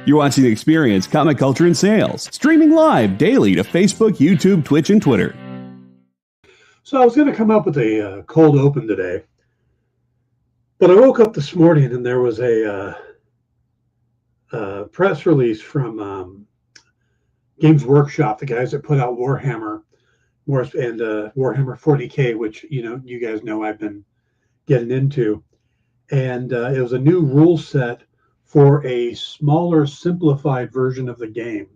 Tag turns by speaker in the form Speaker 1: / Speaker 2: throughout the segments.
Speaker 1: You're watching The Experience, Comic Culture and Sales, streaming live daily to Facebook, YouTube, Twitch, and Twitter.
Speaker 2: So I was going to come up with a cold open today, but I woke up this morning and there was a press release from Games Workshop, the guys that put out Warhammer and Warhammer 40K, which you guys know I've been getting into, and it was a new rule set for a smaller, simplified version of the game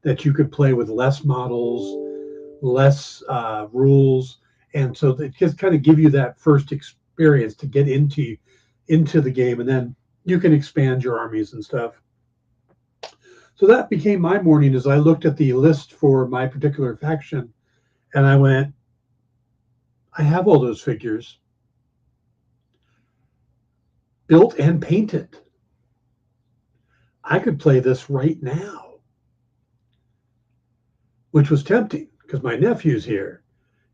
Speaker 2: that you could play with less models, less rules, and so it just kind of give you that first experience to get into the game, and then you can expand your armies and stuff. So that became my morning as I looked at the list for my particular faction, and I went, I have all those figures built and painted. I could play this right now, which was tempting because my nephew's here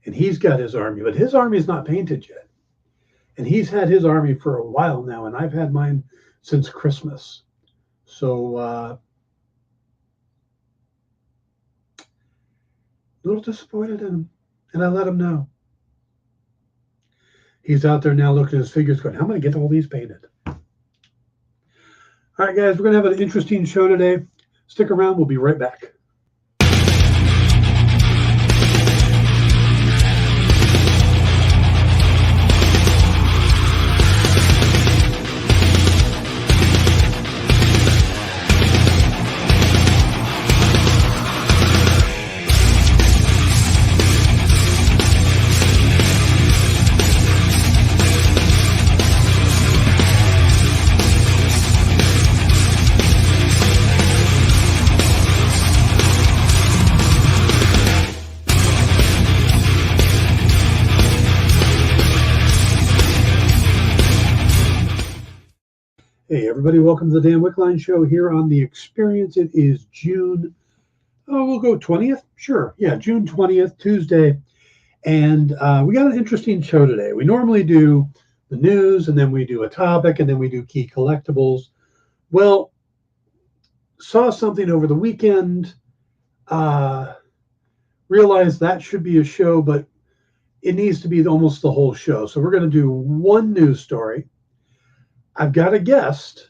Speaker 2: and he's got his army, but his army is not painted yet. And he's had his army for a while now, and I've had mine since Christmas. So a little disappointed in him, and I let him know. He's out there now looking at his figures going, how am I going to get all these painted? All right, guys, we're going to have an interesting show today. Stick around. We'll be right back. Hey, everybody, welcome to the Dan Wickline Show here on The Experience. It is June, we'll go 20th? Sure, yeah, June 20th, Tuesday. And we got an interesting show today. We normally do the news, and then we do a topic, and then we do key collectibles. Well, saw something over the weekend, realized that should be a show, but it needs to be almost the whole show. So we're going to do one news story. I've got a guest,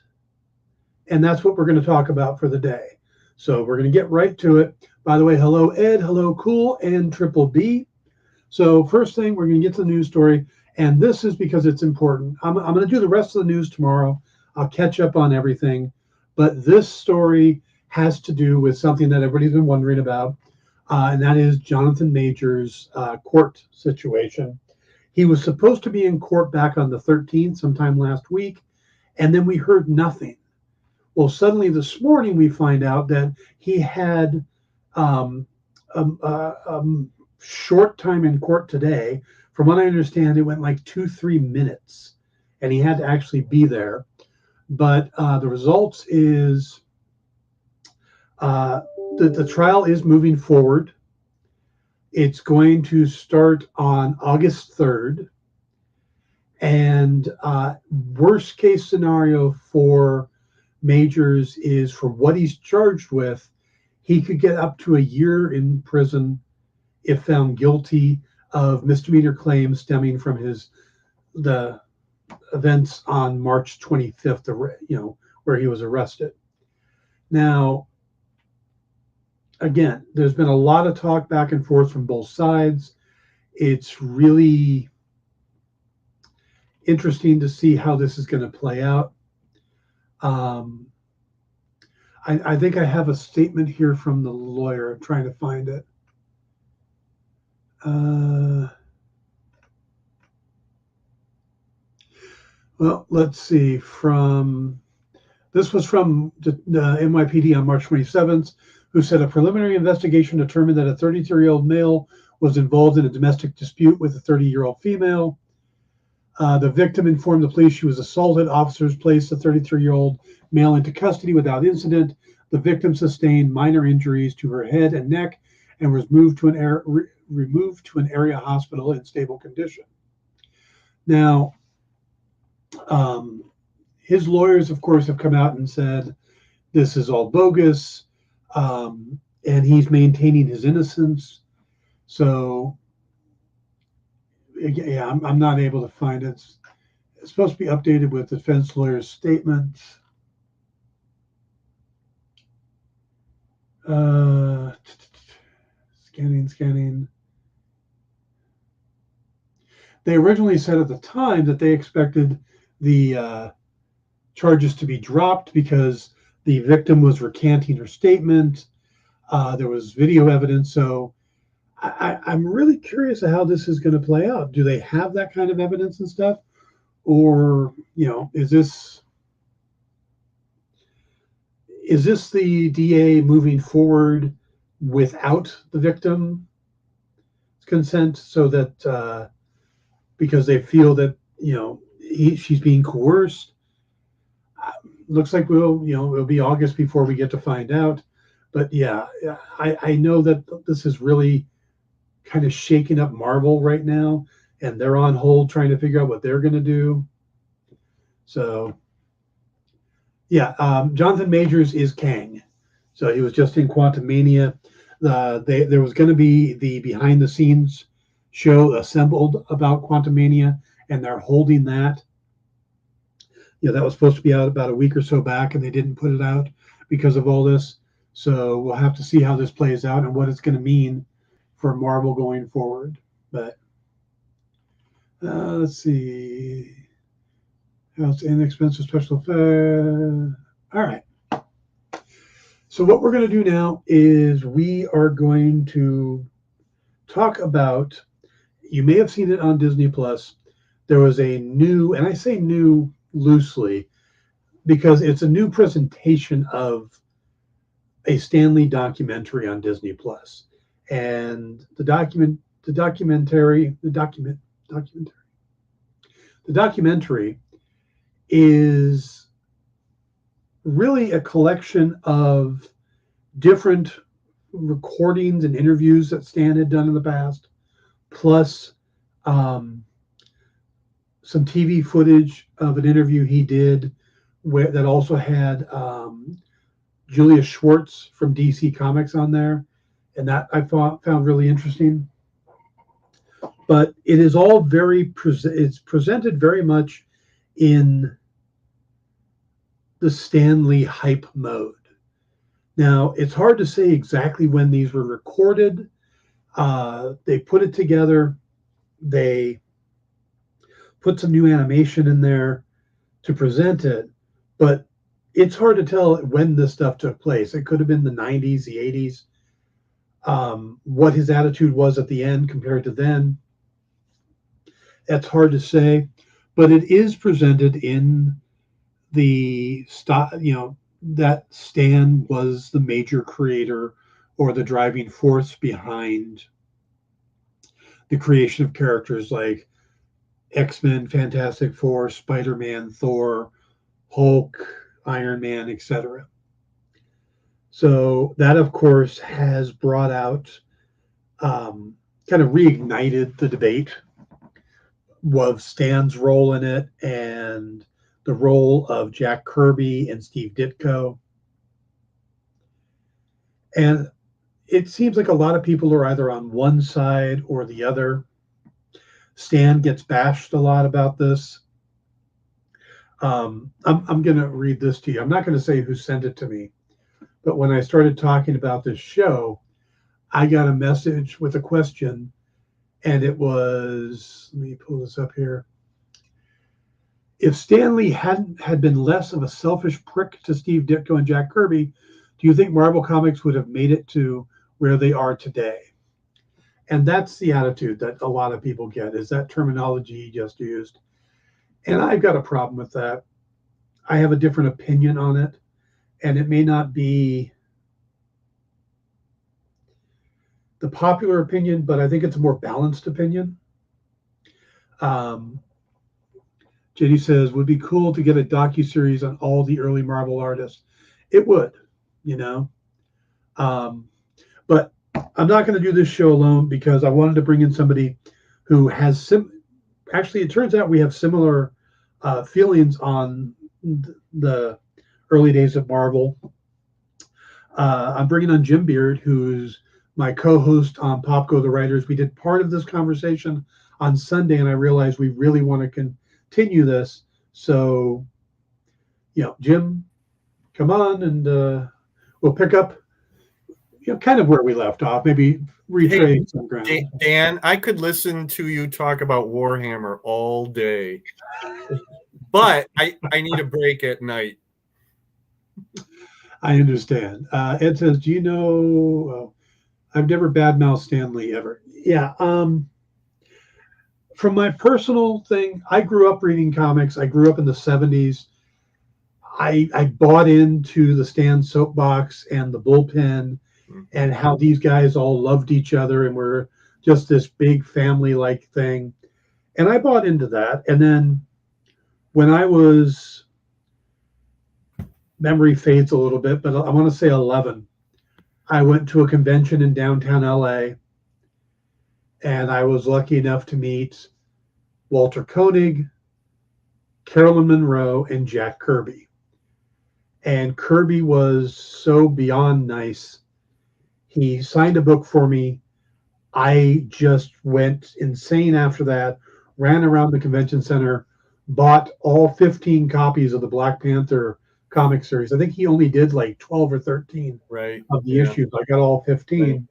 Speaker 2: and that's what we're going to talk about for the day. So we're going to get right to it. By the way, hello, Ed, hello, Cool, and Triple B. So first thing, we're going to get to the news story, and this is because it's important. I'm going to do the rest of the news tomorrow. I'll catch up on everything, but this story has to do with something that everybody's been wondering about, and that is Jonathan Majors' court situation. He was supposed to be in court back on the 13th, sometime last week, and then we heard nothing. Well, suddenly this morning we find out that he had short time in court today. From what I understand, it went like 2-3 minutes, and he had to actually be there. But the results is the trial is moving forward. It's going to start on August 3rd. And worst case scenario for Majors is, for what he's charged with, he could get up to a year in prison if found guilty of misdemeanor claims stemming from the events on March 25th, where he was arrested. Now, again, there's been a lot of talk back and forth from both sides. It's really interesting to see how this is going to play out. I think I have a statement here from the lawyer. I'm trying to find it. Well, let's see. This was from the NYPD on March 27th, who said a preliminary investigation determined that a 33-year-old male was involved in a domestic dispute with a 30-year-old female. The victim informed the police she was assaulted. Officers placed the 33-year-old male into custody without incident. The victim sustained minor injuries to her head and neck and was removed to an area hospital in stable condition. Now, his lawyers, of course, have come out and said this is all bogus, and he's maintaining his innocence. So, yeah, I'm not able to find it. It's supposed to be updated with defense lawyer's statement. Scanning. They originally said at the time that they expected the charges to be dropped because the victim was recanting her statement. There was video evidence. So I'm really curious of how this is going to play out. Do they have that kind of evidence and stuff? Or, is this the DA moving forward without the victim's consent, so that because they feel that she's being coerced? Looks like it'll be August before we get to find out. But yeah, I know that this is really kind of shaking up Marvel right now, and they're on hold trying to figure out what they're going to do. So yeah, Jonathan Majors is Kang. So he was just in Quantumania. There was going to be the behind the scenes show assembled about Quantumania, and they're holding that. That was supposed to be out about a week or so back, and they didn't put it out because of all this. So we'll have to see how this plays out and what it's going to mean for Marvel going forward. But let's see. How's inexpensive special effects? All right. So what we're going to do now is we are going to talk about, you may have seen it on Disney Plus. There was a new, and I say new loosely because it's a new presentation of a Stan Lee documentary on Disney Plus. And the documentary is really a collection of different recordings and interviews that Stan had done in the past, plus some TV footage of an interview he did that also had Julia Schwartz from DC Comics on there, and that I found really interesting. But it is all it's presented very much in the Stan Lee hype mode. Now, it's hard to say exactly when these were recorded. They put it together. They put some new animation in there to present it, but it's hard to tell when this stuff took place. It could have been the 90s, the 80s. What his attitude was at the end compared to then, that's hard to say. But it is presented in the style, that Stan was the major creator or the driving force behind the creation of characters like X-Men, Fantastic Four, Spider-Man, Thor, Hulk, Iron Man, etc. So that, of course, has brought out, kind of reignited the debate of Stan's role in it and the role of Jack Kirby and Steve Ditko. And it seems like a lot of people are either on one side or the other. Stan gets bashed a lot about this. I'm going to read this to you. I'm not going to say who sent it to me, but when I started talking about this show, I got a message with a question, and it was, let me pull this up here. If Stan Lee had been less of a selfish prick to Steve Ditko and Jack Kirby, do you think Marvel Comics would have made it to where they are today? And that's the attitude that a lot of people get, is that terminology he just used. And I've got a problem with that. I have a different opinion on it, and it may not be the popular opinion, but I think it's a more balanced opinion. Jenny says, would be cool to get a docuseries on all the early Marvel artists. It would, but I'm not going to do this show alone because I wanted to bring in somebody who has actually, it turns out we have similar feelings on the early days of Marvel. I'm bringing on Jim Beard, who's my co-host on Pop Go the Writers. We did part of this conversation on Sunday, and I realized we really want to continue this. So, Jim, come on, and we'll pick up, kind of where we left off. Maybe retrace some ground.
Speaker 3: Dan, I could listen to you talk about Warhammer all day, but I need a break at night.
Speaker 2: I understand. Ed says, do you know, I've never badmouthed Stan Lee ever. Yeah. From my personal thing, I grew up reading comics. I grew up in the 70s. I bought into the Stan soapbox and the bullpen and how these guys all loved each other and were just this big family-like thing. And I bought into that. And then when I was, memory fades a little bit, but I want to say 11, I went to a convention in downtown LA, and I was lucky enough to meet Walter Koenig, Carolyn Monroe, and Jack Kirby. And Kirby was so beyond nice. He signed a book for me. I just went insane after that, ran around the convention center, bought all 15 copies of the Black Panther comic series. I think he only did like 12 or 13 of the issues. I got all 15. Right.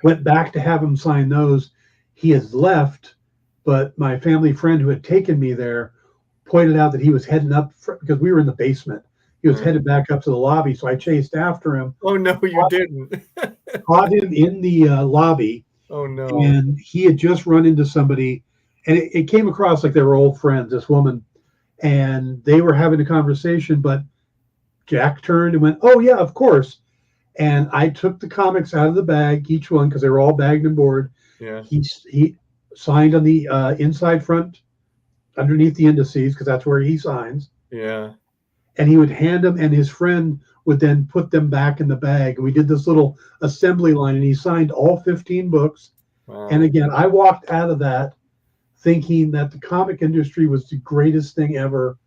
Speaker 2: Went back to have him sign those. He has left, but my family friend who had taken me there pointed out that he was heading up because we were in the basement. He was headed back up to the lobby, so I chased after him.
Speaker 3: Oh, no, you didn't.
Speaker 2: Caught him in the lobby.
Speaker 3: Oh, no.
Speaker 2: And he had just run into somebody, and it came across like they were old friends, this woman, and they were having a conversation, but Jack turned and went, oh, yeah, of course. And I took the comics out of the bag, each one, because they were all bagged and board.
Speaker 3: Yeah.
Speaker 2: He signed on the inside front, underneath the indices, because that's where he signs.
Speaker 3: Yeah.
Speaker 2: And he would hand them, and his friend would then put them back in the bag. And we did this little assembly line, and he signed all 15 books. Wow. And again, I walked out of that thinking that the comic industry was the greatest thing ever.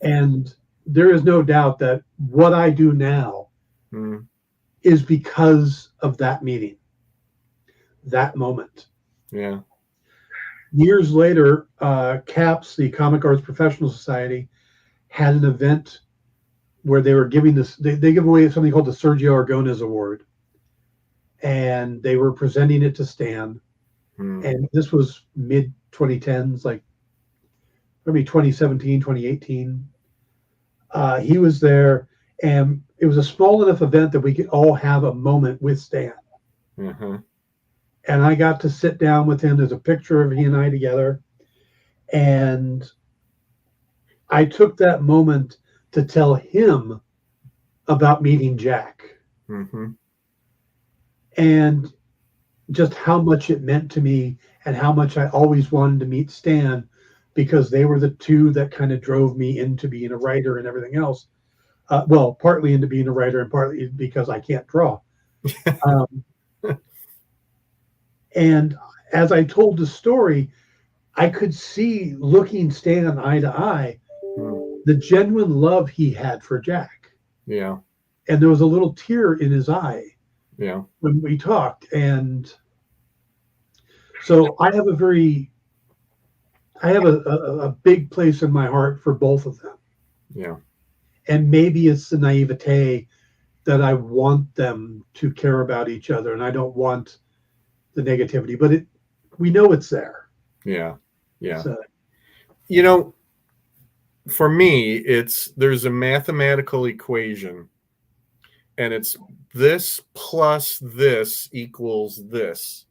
Speaker 2: And there is no doubt that what I do now is because of that meeting, that moment.
Speaker 3: Yeah.
Speaker 2: Years later, CAPS, the Comic Arts Professional Society, had an event where they were giving this, they give away something called the Sergio Aragonés Award. And they were presenting it to Stan. And this was mid 2010s, like maybe 2017, 2018. He was there, and it was a small enough event that we could all have a moment with Stan. And I got to sit down with him. There's a picture of he and I together. And I took that moment to tell him about meeting Jack. And just how much it meant to me and how much I always wanted to meet Stan, because they were the two that kind of drove me into being a writer and everything else. Well, partly into being a writer and partly because I can't draw. And as I told the story, I could see, looking Stan eye to eye, the genuine love he had for Jack.
Speaker 3: Yeah.
Speaker 2: And there was a little tear in his eye.
Speaker 3: Yeah.
Speaker 2: When we talked. And so I have a big place in my heart for both of them.
Speaker 3: Yeah.
Speaker 2: And maybe it's the naivete that I want them to care about each other, and I don't want the negativity, but we know it's there.
Speaker 3: Yeah. Yeah.
Speaker 2: So,
Speaker 3: for me, there's a mathematical equation, and it's this plus this equals this.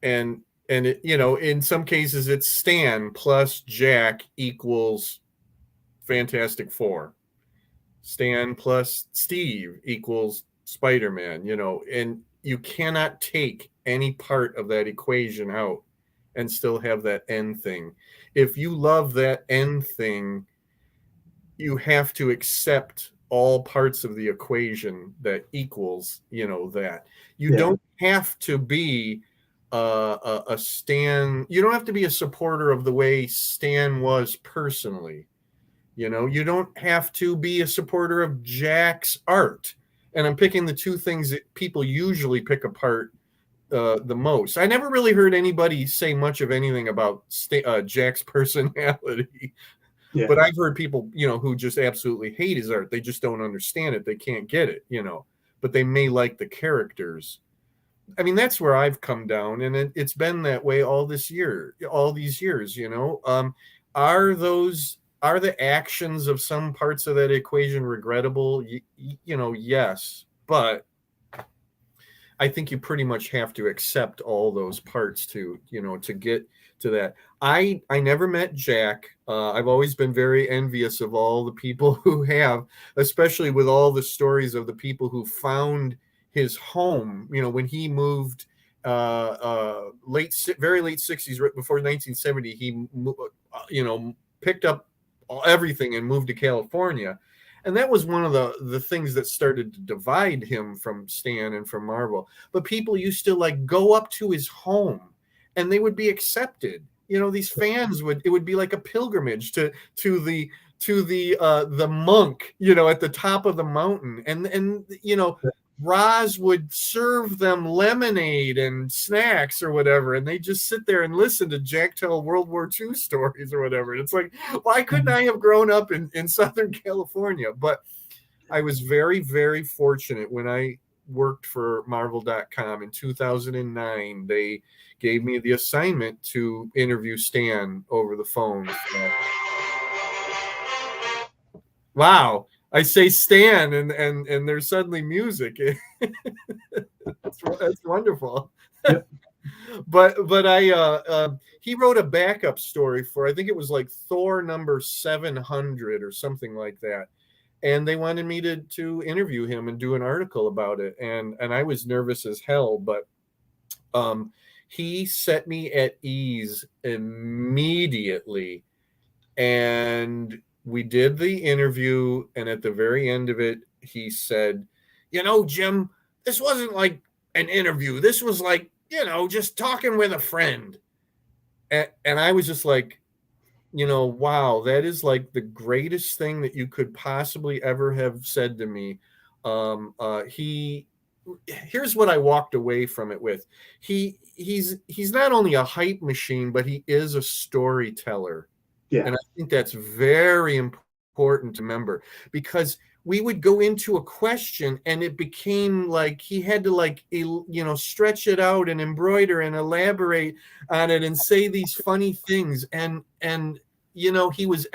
Speaker 3: And it, in some cases it's Stan plus Jack equals Fantastic Four. Stan plus Steve equals Spider-Man, and you cannot take any part of that equation out and still have that end thing. If you love that end thing, you have to accept all parts of the equation that equals, that. You don't have to be a Stan. You don't have to be a supporter of the way Stan was personally. You know, you don't have to be a supporter of Jack's art. And I'm picking the two things that people usually pick apart the most. I never really heard anybody say much of anything about Jack's personality.
Speaker 2: Yeah.
Speaker 3: But I've heard people, you know, who just absolutely hate his art. They just don't understand it. They can't get it, you know, but they may like the characters. I mean, that's where I've come down, and it's been that way all these years, you know. Are the actions of some parts of that equation regrettable? You know, yes, but I think you pretty much have to accept all those parts to, you know, to get to that. I never met Jack. I've always been very envious of all the people who have, especially with all the stories of the people who found his home, you know, when he moved very late 60s, right before 1970, he, you know, picked up everything and moved to California. And that was one of the things that started to divide him from Stan and from Marvel. But people used to like go up to his home and they would be accepted. You know, these fans it would be like a pilgrimage to the monk, you know, at the top of the mountain. And you know, Roz would serve them lemonade and snacks or whatever, and they just sit there and listen to Jack tell World War II stories or whatever. And it's like, why couldn't I have grown up in Southern California? But I was very, very fortunate when I worked for Marvel.com in 2009. They gave me the assignment to interview Stan over the phone. So. Wow. I say Stan and there's suddenly music. That's wonderful.
Speaker 2: Yep.
Speaker 3: But I he wrote a backup story for, I think it was like Thor number 700 or something like that. And they wanted me to interview him and do an article about it. And I was nervous as hell, but he set me at ease immediately. And we did the interview, and at the very end of it, he said, you know, Jim, this wasn't like an interview. This was like, you know, just talking with a friend. And I was just like, you know, wow, that is like the greatest thing that you could possibly ever have said to me. Here's what I walked away from it with. He's not only a hype machine, but he is a storyteller. Yeah. And I think that's very important to remember, because we would go into a question and it became like he had to, like, you know, stretch it out and embroider and elaborate on it and say these funny things. And you know, he was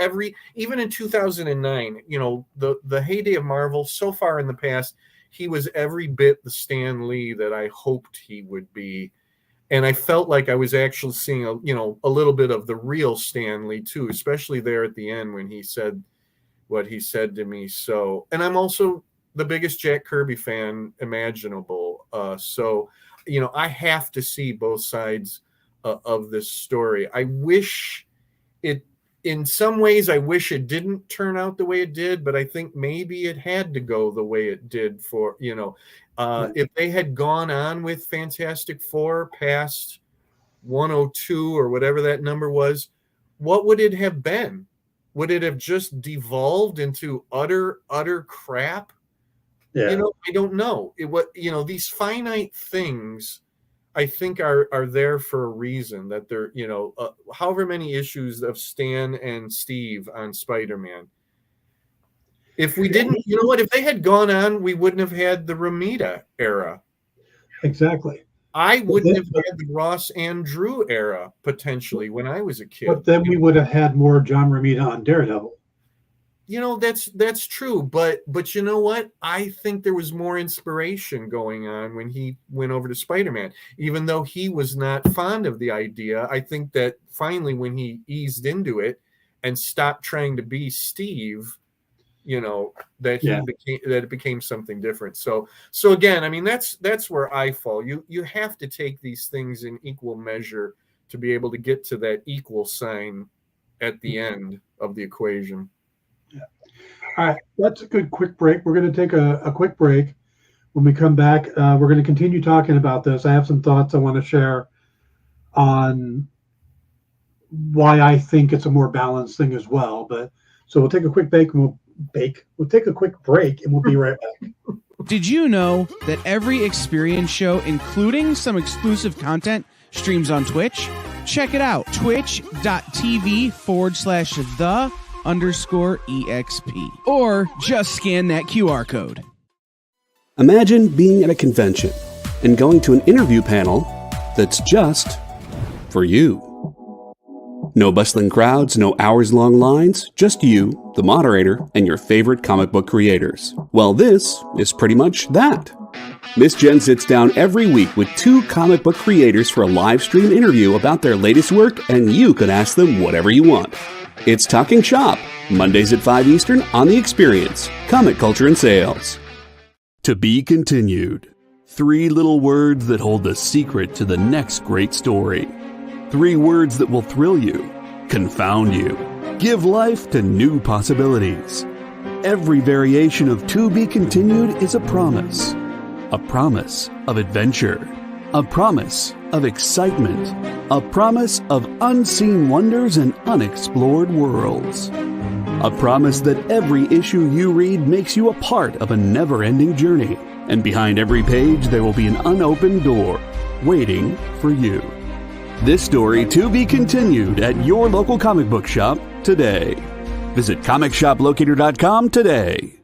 Speaker 3: even in 2009, you know, the heyday of Marvel so far in the past, he was every bit the Stan Lee that I hoped he would be. And I felt like I was actually seeing a little bit of the real Stan Lee too, especially there at the end when he said what he said to me. So, and I'm also the biggest Jack Kirby fan imaginable. So, you know, I have to see both sides of this story. In some ways, I wish it didn't turn out the way it did, but I think maybe it had to go the way it did for, you know, if they had gone on with Fantastic Four past 102 or whatever that number was, what would it have been? Would it have just devolved into utter crap? Yeah. You know, I don't know. These finite things, I think are there for a reason, that they're, you know, however many issues of Stan and Steve on Spider-Man. If we didn't, you know what, if they had gone on, we wouldn't have had the Romita era.
Speaker 2: Exactly.
Speaker 3: I wouldn't have had the Ross and Drew era, potentially, when I was a kid.
Speaker 2: But then we would have had more John Romita on Daredevil.
Speaker 3: You know, that's true. But you know what? I think there was more inspiration going on when he went over to Spider-Man. Even though he was not fond of the idea, I think that finally when he eased into it and stopped trying to be Steve, you know, that it became something different. So again, I mean, that's where I fall. You have to take these things in equal measure to be able to get to that equal sign at the end of the equation.
Speaker 2: Yeah. All right, that's a good quick break. We're going to take a quick break. When we come back, we're going to continue talking about this. I have some thoughts I want to share on why I think it's a more balanced thing as well. But So we'll take a quick break and we'll take a quick break and we'll be right back.
Speaker 4: Did you know that every experience show, including some exclusive content, streams on Twitch? Check it out, twitch.tv/the_EXP. Or just scan that QR code.
Speaker 1: Imagine being at a convention and going to an interview panel that's just for you. No bustling crowds, no hours-long lines, just you, the moderator, and your favorite comic book creators. Well, this is pretty much that. Miss Jen sits down every week with 2 comic book creators for a live stream interview about their latest work, and you can ask them whatever you want. It's Talking Shop, Mondays at 5 Eastern on The Experience, Comic Culture and Sales. To be continued. 3 little words that hold the secret to the next great story. 3 words that will thrill you, confound you, give life to new possibilities. Every variation of To Be Continued is a promise of adventure, a promise of excitement, a promise of unseen wonders and unexplored worlds. A promise that every issue you read makes you a part of a never-ending journey, and behind every page there will be an unopened door waiting for you. This story to be continued at your local comic book shop today. Visit comicshoplocator.com today.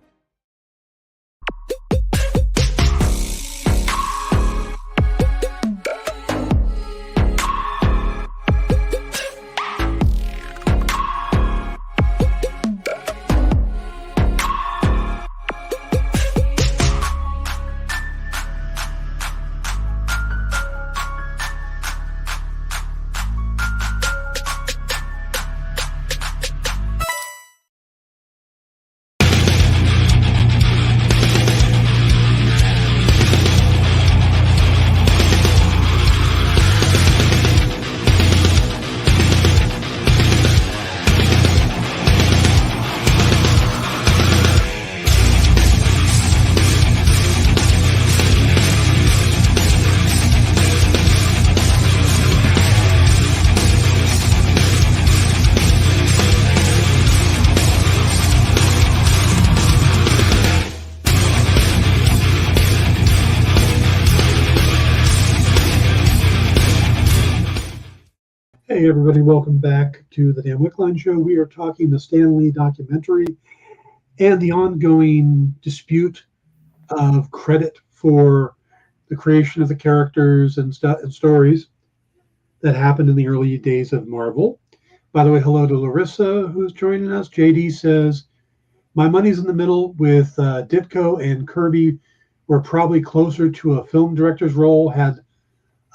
Speaker 2: Hey everybody, welcome back to the Dan Wickline Show. We are talking the Stan Lee documentary and the ongoing dispute of credit for the creation of the characters and stories that happened in the early days of Marvel. By the way, hello to Larissa who's joining us. JD says, my money's in the middle with Ditko and Kirby were probably closer to a film director's role, had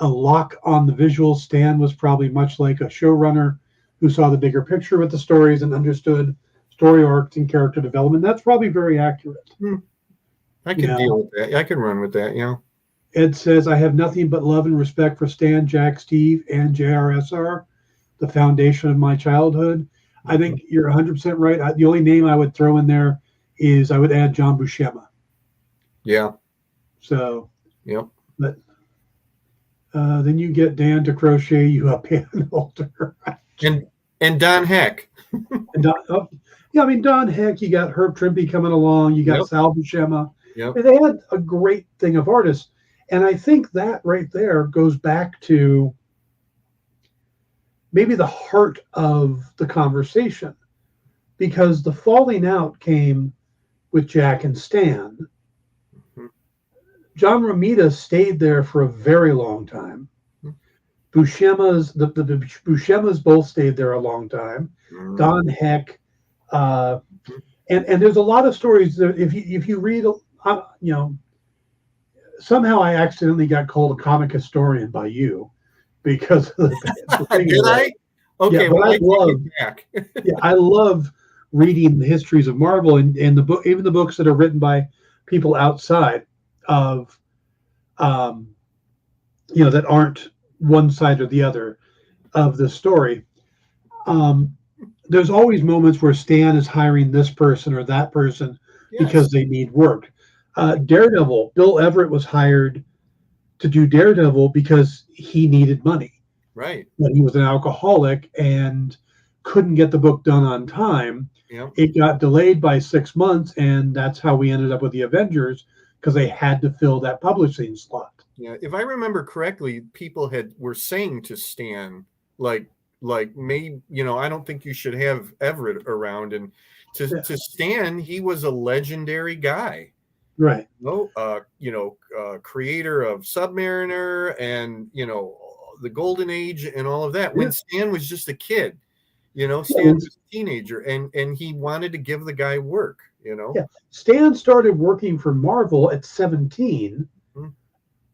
Speaker 2: a lock on the visuals. Stan was probably much like a showrunner who saw the bigger picture with the stories and understood story arcs and character development. That's probably very accurate.
Speaker 3: I can deal with that. I can run with that,
Speaker 2: Ed says, I have nothing but love and respect for Stan, Jack, Steve, and JRSR, the foundation of my childhood. I think you're 100% right. The only name I would throw in there is I would add John Buscema.
Speaker 3: Yeah.
Speaker 2: So,
Speaker 3: yep.
Speaker 2: But then you get Dan to crochet you a pan holder.
Speaker 3: and Don Heck.
Speaker 2: And Don Heck, you got Herb Trimpe coming along, you got Sal Buscema.
Speaker 3: Yep.
Speaker 2: They had a great thing of artists. And I think that right there goes back to maybe the heart of the conversation, because the falling out came with Jack and Stan. John Romita stayed there for a very long time. Buscema's the Buscemas both stayed there a long time. Don Heck, and there's a lot of stories that if you read, somehow I accidentally got called a comic historian by you because of the thing.
Speaker 3: Did I? Okay,
Speaker 2: yeah, I love reading the histories of Marvel and the book, even the books that are written by people outside of that aren't one side or the other of the story. There's always moments where Stan is hiring this person or that person because they need work. Daredevil, Bill Everett was hired to do Daredevil because he needed money.
Speaker 3: Right.
Speaker 2: But he was an alcoholic, and couldn't get the book done on time.
Speaker 3: Yeah.
Speaker 2: It got delayed by 6 months, and that's how we ended up with the Avengers, because they had to fill that publishing slot.
Speaker 3: Yeah, if I remember correctly, people were saying to Stan, like maybe, I don't think you should have Everett around. And to Stan, he was a legendary guy.
Speaker 2: Right.
Speaker 3: Creator of Submariner and, the Golden Age and all of that. When Stan was just a kid, Stan was a teenager, and he wanted to give the guy work,
Speaker 2: Yeah. Stan started working for Marvel at 17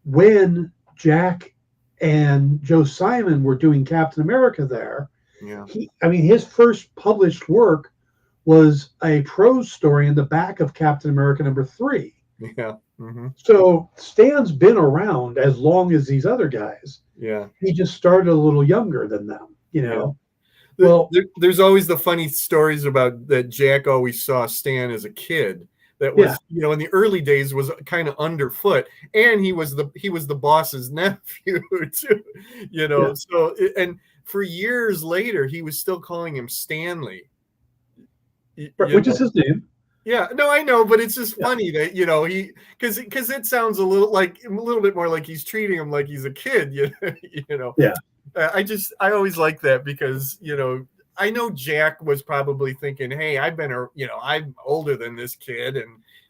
Speaker 2: when Jack and Joe Simon were doing Captain America there.
Speaker 3: Yeah.
Speaker 2: His first published work was a prose story in the back of Captain America #3.
Speaker 3: Yeah. Mm-hmm.
Speaker 2: So Stan's been around as long as these other guys.
Speaker 3: Yeah.
Speaker 2: He just started a little younger than them,
Speaker 3: Yeah.
Speaker 2: Well,
Speaker 3: there's always the funny stories about that Jack always saw Stan as a kid that was, in the early days was kind of underfoot, and he was the boss's nephew too, So and for years later he was still calling him Stanley,
Speaker 2: which is his name.
Speaker 3: Yeah, no, I know, but it's just funny that he because it sounds a little bit more like he's treating him like he's a kid,
Speaker 2: Yeah.
Speaker 3: I always like that because I know Jack was probably thinking, hey, I'm older than this kid,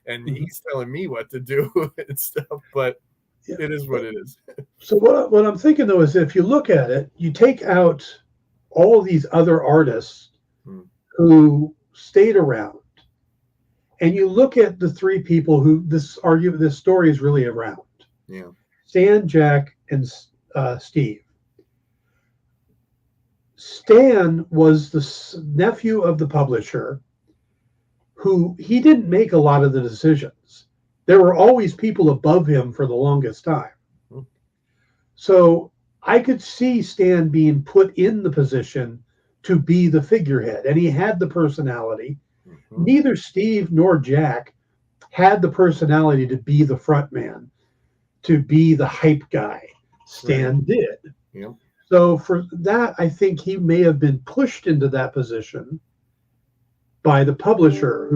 Speaker 3: and he's telling me what to do and stuff, but it is what it is.
Speaker 2: So what I'm thinking though is if you look at it, you take out all these other artists who stayed around, and you look at the three people who this story is really around.
Speaker 3: Yeah.
Speaker 2: Stan, Jack, and Steve. Stan was the nephew of the publisher who he didn't make a lot of the decisions. There were always people above him for the longest time. So I could see Stan being put in the position to be the figurehead, and he had the personality. Neither Steve nor Jack had the personality to be the front man, to be the hype guy. Stan did.
Speaker 3: Yep.
Speaker 2: So for that, I think he may have been pushed into that position by the publisher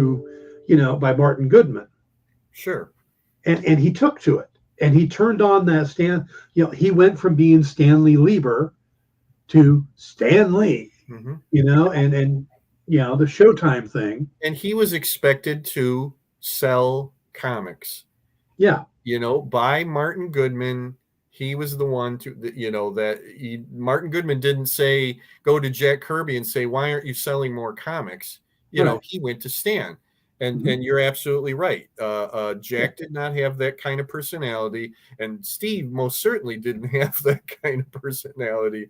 Speaker 2: by Martin Goodman.
Speaker 3: Sure.
Speaker 2: And he took to it. And he turned on that Stan. He went from being Stanley Lieber to Stan Lee, and the Showtime thing.
Speaker 3: And he was expected to sell comics.
Speaker 2: Yeah.
Speaker 3: By Martin Goodman. He was the one Martin Goodman didn't say, go to Jack Kirby and say, why aren't you selling more comics? He went to Stan. And you're absolutely right. Jack did not have that kind of personality, and Steve most certainly didn't have that kind of personality,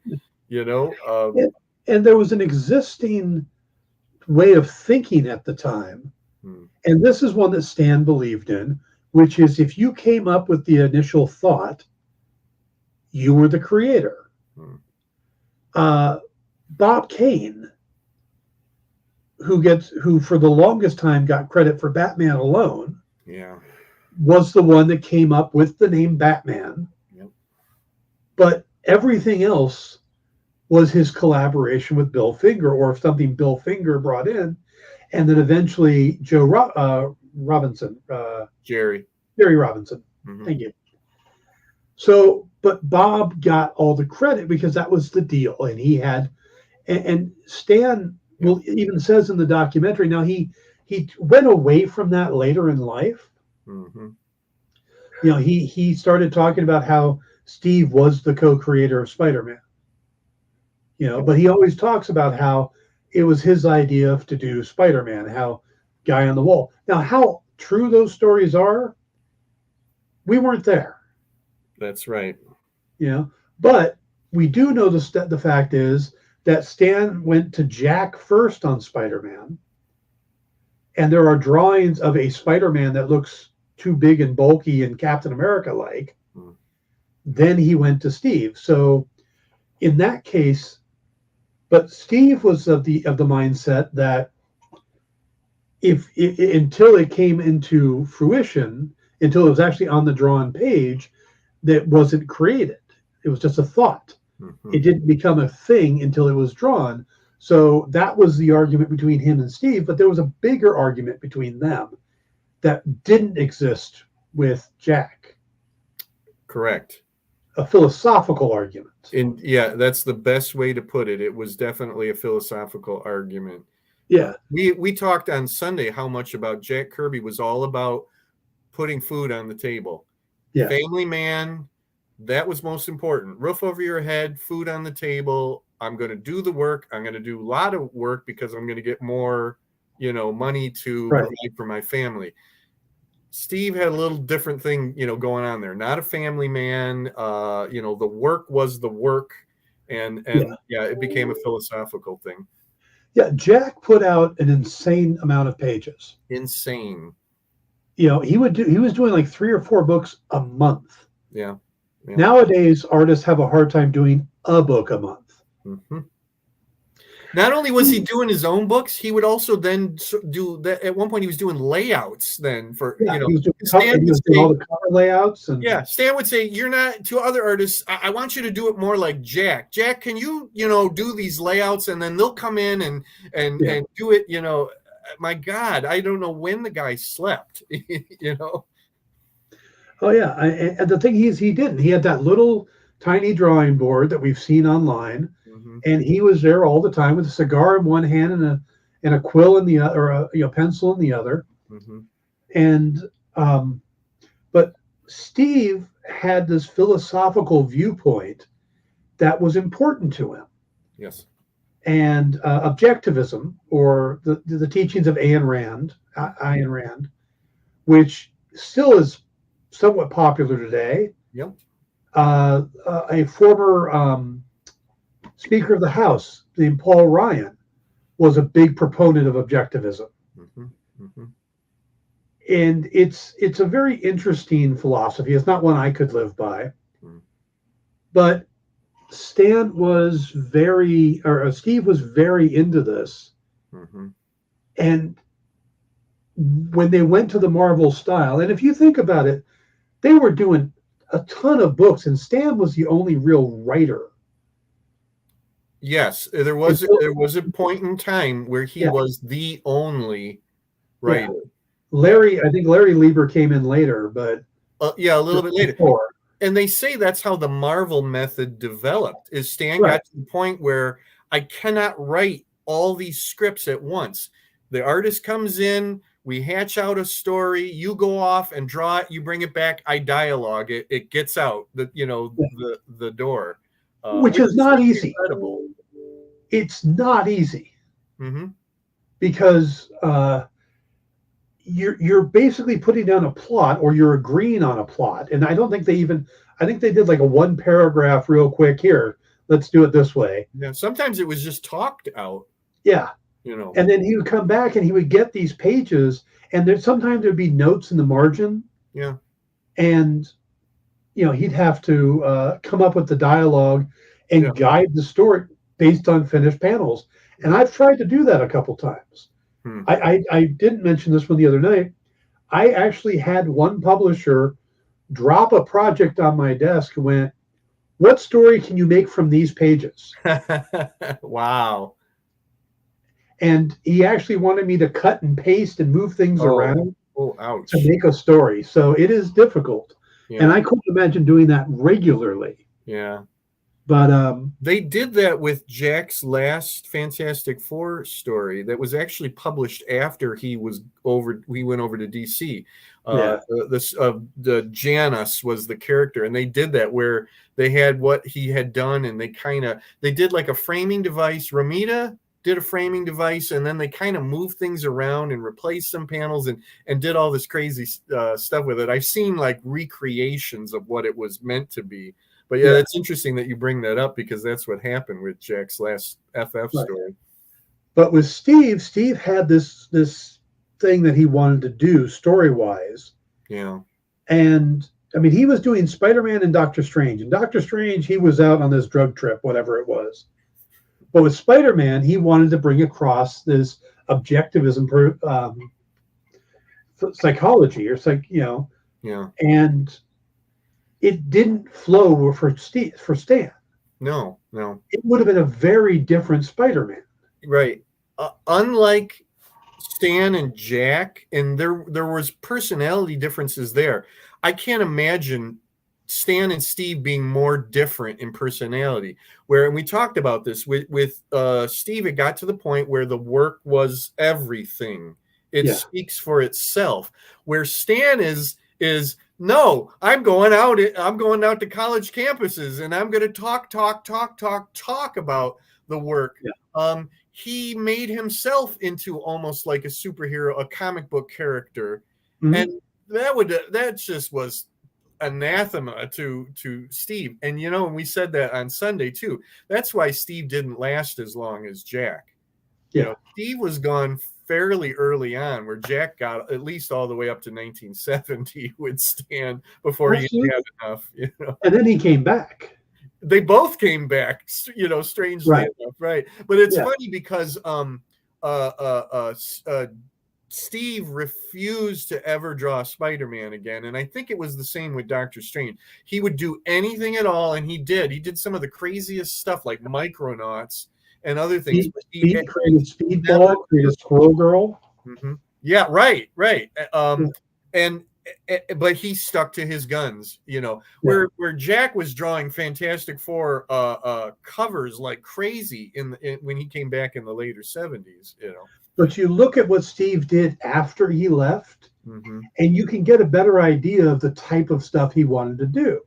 Speaker 2: And there was an existing way of thinking at the time. And this is one that Stan believed in, which is if you came up with the initial thought, you were the creator. Bob Kane, who for the longest time got credit for Batman alone, was the one that came up with the name Batman.
Speaker 3: Yep.
Speaker 2: But everything else was his collaboration with Bill Finger, or something Bill Finger brought in, and then eventually Robinson,
Speaker 3: Jerry
Speaker 2: Robinson. Thank you. So, but Bob got all the credit because that was the deal, and he had, and Stan even says in the documentary. Now he went away from that later in life. He started talking about how Steve was the co-creator of Spider-Man. But he always talks about how it was his idea to do Spider-Man, how guy on the wall. Now, how true those stories are, we weren't there.
Speaker 3: That's right.
Speaker 2: But we do know the fact is that Stan went to Jack first on Spider-Man, and there are drawings of a Spider-Man that looks too big and bulky and Captain America-like. Then he went to Steve. So in that case, but Steve was of the mindset that until it came into fruition, until it was actually on the drawn page, that wasn't created. It was just a thought. It didn't become a thing until it was drawn. So that was the argument between him and Steve, but there was a bigger argument between them that didn't exist with Jack.
Speaker 3: Correct.
Speaker 2: A philosophical argument.
Speaker 3: And yeah, that's the best way to put it. It was definitely a philosophical argument.
Speaker 2: Yeah.
Speaker 3: We talked on Sunday how much about Jack Kirby was all about putting food on the table.
Speaker 2: Yeah.
Speaker 3: Family man, that was most important. Roof over your head, food on the table. I'm going to do the work. I'm going to do a lot of work because I'm going to get more, money to provide for my family. Steve had a little different thing, going on there. Not a family man. The work was the work, and it became a philosophical thing.
Speaker 2: Yeah, Jack put out an insane amount of pages.
Speaker 3: Insane.
Speaker 2: He was doing like 3 or 4 books a month.
Speaker 3: Yeah.
Speaker 2: Nowadays, artists have a hard time doing a book a month.
Speaker 3: Mm-hmm. Not only was he doing his own books, he would also then do that. At one point, he was doing layouts. Then for
Speaker 2: he was doing all the cover layouts. And
Speaker 3: Stan would say, "You're not to other artists. I want you to do it more like Jack. Jack, can you do these layouts?" And then they'll come in and do it. My God, I don't know when the guy slept.
Speaker 2: Oh yeah, and the thing is, he didn't. He had that little tiny drawing board that we've seen online. And he was there all the time with a cigar in one hand and a quill in the other, or a pencil in the other.
Speaker 3: Mm-hmm.
Speaker 2: And but Steve had this philosophical viewpoint that was important to him.
Speaker 3: Yes.
Speaker 2: And objectivism, or the teachings of Ayn Rand, which still is somewhat popular today.
Speaker 3: Yep.
Speaker 2: A former Speaker of the House named Paul Ryan was a big proponent of objectivism.
Speaker 3: Mm-hmm. Mm-hmm.
Speaker 2: And it's a very interesting philosophy. It's not one I could live by.
Speaker 3: Mm.
Speaker 2: But Steve was very into this.
Speaker 3: Mm-hmm.
Speaker 2: And when they went to the Marvel style, and if you think about it, they were doing a ton of books, and Stan was the only real writer.
Speaker 3: Yes, there was a point in time where he was the only writer.
Speaker 2: Yeah. I think Larry Lieber came in later, but
Speaker 3: a little bit later.
Speaker 2: Before.
Speaker 3: And they say that's how the Marvel method developed. Is Stan got to the point where I cannot write all these scripts at once. The artist comes in, we hatch out a story, you go off and draw it, you bring it back, I dialogue it, it gets out the door.
Speaker 2: Which is not easy.
Speaker 3: Incredible.
Speaker 2: It's not easy.
Speaker 3: Mm-hmm.
Speaker 2: Because you're basically putting down a plot, or you're agreeing on a plot. And I think they did like a 1 paragraph real quick. Here, let's do it this way.
Speaker 3: Yeah. Sometimes it was just talked out.
Speaker 2: Yeah. And then he would come back and he would get these pages, and sometimes there'd be notes in the margin.
Speaker 3: Yeah.
Speaker 2: And he'd have to come up with the dialogue and guide the story based on finished panels. And I've tried to do that a couple times. I didn't mention this one the other night. I actually had one publisher drop a project on my desk and went, "What story can you make from these pages?"
Speaker 3: Wow.
Speaker 2: And he actually wanted me to cut and paste and move things around
Speaker 3: ouch.
Speaker 2: to make a story. So it is difficult. Yeah. And I couldn't imagine doing that regularly.
Speaker 3: Yeah.
Speaker 2: But
Speaker 3: they did that with Jack's last Fantastic Four story that was actually published after he went over to DC. The Janus was the character, and they did that where they had what he had done, and they did like a framing device. Romita did a framing device, and then they kind of moved things around and replaced some panels and did all this crazy stuff with it. I've seen like recreations of what it was meant to be. But yeah, it's interesting that you bring that up, because that's what happened with Jack's last FF story.
Speaker 2: But with Steve had this thing that he wanted to do story-wise.
Speaker 3: Yeah.
Speaker 2: And I mean, he was doing Spider-Man and Doctor Strange. And Doctor Strange, he was out on this drug trip, whatever it was. But with Spider-Man, he wanted to bring across this objectivism psychology, or
Speaker 3: Yeah.
Speaker 2: And it didn't flow for Stan.
Speaker 3: No.
Speaker 2: It would have been a very different Spider-Man.
Speaker 3: Right. Unlike Stan and Jack, and there was personality differences there. I can't imagine Stan and Steve being more different in personality. Where, and we talked about this with Steve, it got to the point where the work was everything. It speaks for itself. Where Stan is no, I'm going out to college campuses and I'm going to talk about the work. He made himself into almost like a superhero, a comic book character. And that just was anathema to Steve. And and we said that on Sunday too. That's why Steve didn't last as long as Jack. Steve was gone fairly early on, where Jack got at least all the way up to 1970 with Stan before he had enough.
Speaker 2: And then he came back.
Speaker 3: They both came back, strangely enough, right? But it's funny because Steve refused to ever draw Spider-Man again, and I think it was the same with Doctor Strange. He would do anything at all, and he did. He did some of the craziest stuff, like Micronauts and other things.
Speaker 2: He created Speedball, created Squirrel Girl.
Speaker 3: Yeah, right. But he stuck to his guns, where Jack was drawing Fantastic Four covers like crazy when he came back in the later 70s,
Speaker 2: But you look at what Steve did after he left, and you can get a better idea of the type of stuff he wanted to do.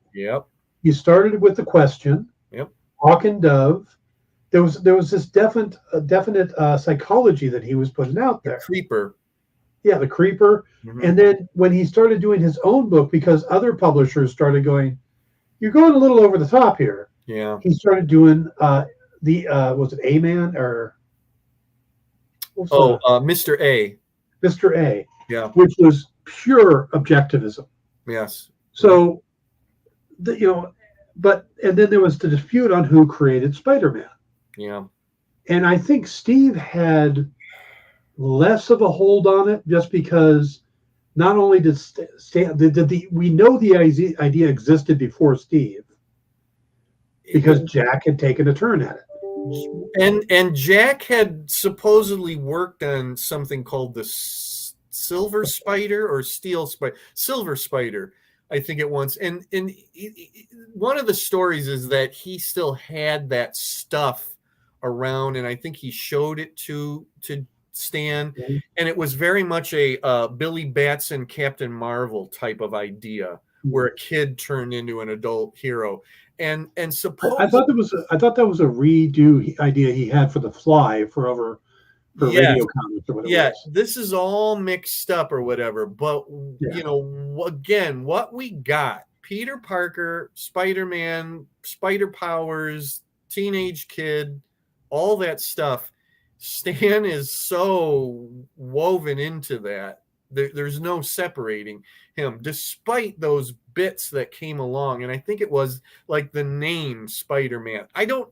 Speaker 2: He started with The Question, Hawk and Dove. There was this definite psychology that he was putting out there.
Speaker 3: Creeper.
Speaker 2: Yeah, The Creeper. And then when he started doing his own book, because other publishers started going, you're going a little over the top here.
Speaker 3: Yeah.
Speaker 2: He started doing was it A-Man or
Speaker 3: Mr. A.
Speaker 2: Mr. A.
Speaker 3: Yeah.
Speaker 2: Which was pure objectivism.
Speaker 3: Yes.
Speaker 2: So but then there was the dispute on who created Spider-Man.
Speaker 3: Yeah.
Speaker 2: And I think Steve had less of a hold on it, just because not only did we know the idea existed before Steve, because Jack had taken a turn at it.
Speaker 3: And Jack had supposedly worked on something called the Silver Spider or Silver Spider, I think it once. And one of the stories is that he still had that stuff around, and I think he showed it to Stan, and it was very much a Billy Batson, Captain Marvel type of idea, where a kid turned into an adult hero. And suppose
Speaker 2: I thought that was a redo idea he had for The Fly for radio comics or whatever.
Speaker 3: Yeah, this is all mixed up or whatever. But again, what we got: Peter Parker, Spider-Man, spider powers, teenage kid, all that stuff. Stan is so woven into that. There's no separating him, despite those bits that came along. And I think it was like the name Spider-Man. I don't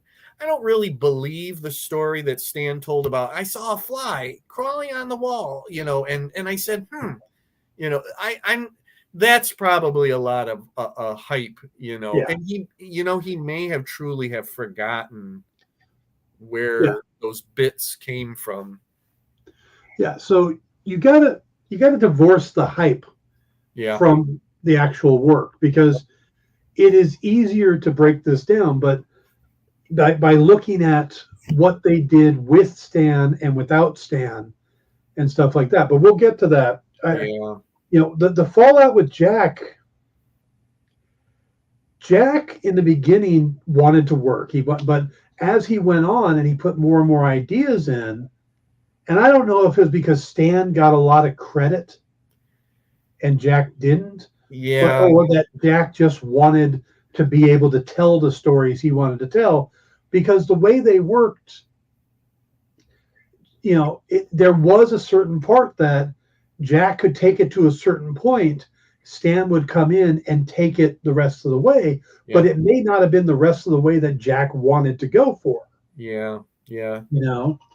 Speaker 3: really believe the story that Stan told about, I saw a fly crawling on the wall, and I said, I'm that's probably a lot of hype, and he may have truly have forgotten where those bits came from.
Speaker 2: Yeah. So you gotta divorce the hype from the actual work, because it is easier to break this down, but by looking at what they did with Stan and without Stan and stuff like that. But we'll get to that. The fallout with Jack in the beginning wanted to work. But as he went on and he put more and more ideas in, and I don't know if it was because Stan got a lot of credit and Jack didn't, or that Jack just wanted to be able to tell the stories he wanted to tell, because the way they worked, there was a certain part that Jack could take it to a certain point. Stan would come in and take it the rest of the way, but it may not have been the rest of the way that Jack wanted to go for.
Speaker 3: Yeah.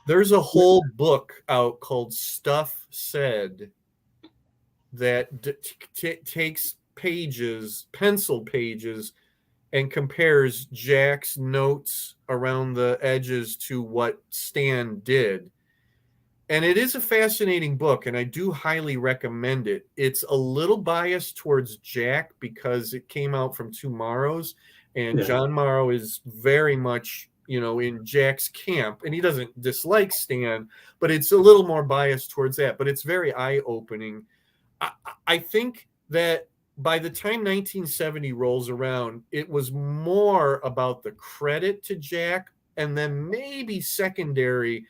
Speaker 3: There's a whole book out called Stuff Said that takes pages, pencil pages, and compares Jack's notes around the edges to what Stan did. And it is a fascinating book, and I do highly recommend it. It's a little biased towards Jack because it came out from Two Morrows, and John Morrow is very much, in Jack's camp, and he doesn't dislike Stan, but it's a little more biased towards that. But it's very eye-opening. I think that by the time 1970 rolls around, it was more about the credit to Jack, and then maybe secondary,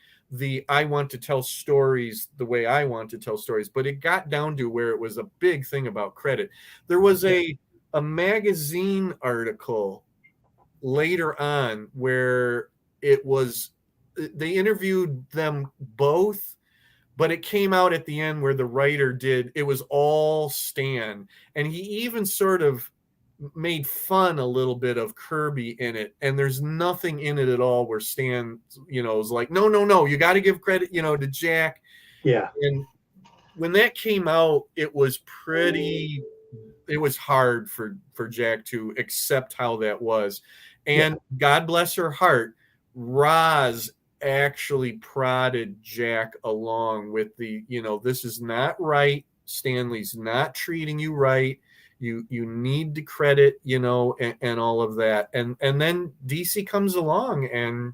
Speaker 3: I want to tell stories the way I want to tell stories. But it got down to where it was a big thing about credit. There was a magazine article later on where they interviewed them both, but it came out at the end where the writer it was all Stan. And he even sort of made fun a little bit of Kirby in it. And there's nothing in it at all where Stan, is like, no, you got to give credit, to Jack.
Speaker 2: Yeah.
Speaker 3: And when that came out, it was hard for Jack to accept how that was. And God bless her heart, Roz actually prodded Jack along with this is not right. Stanley's not treating you right. You need to credit, and all of that. And then DC comes along, and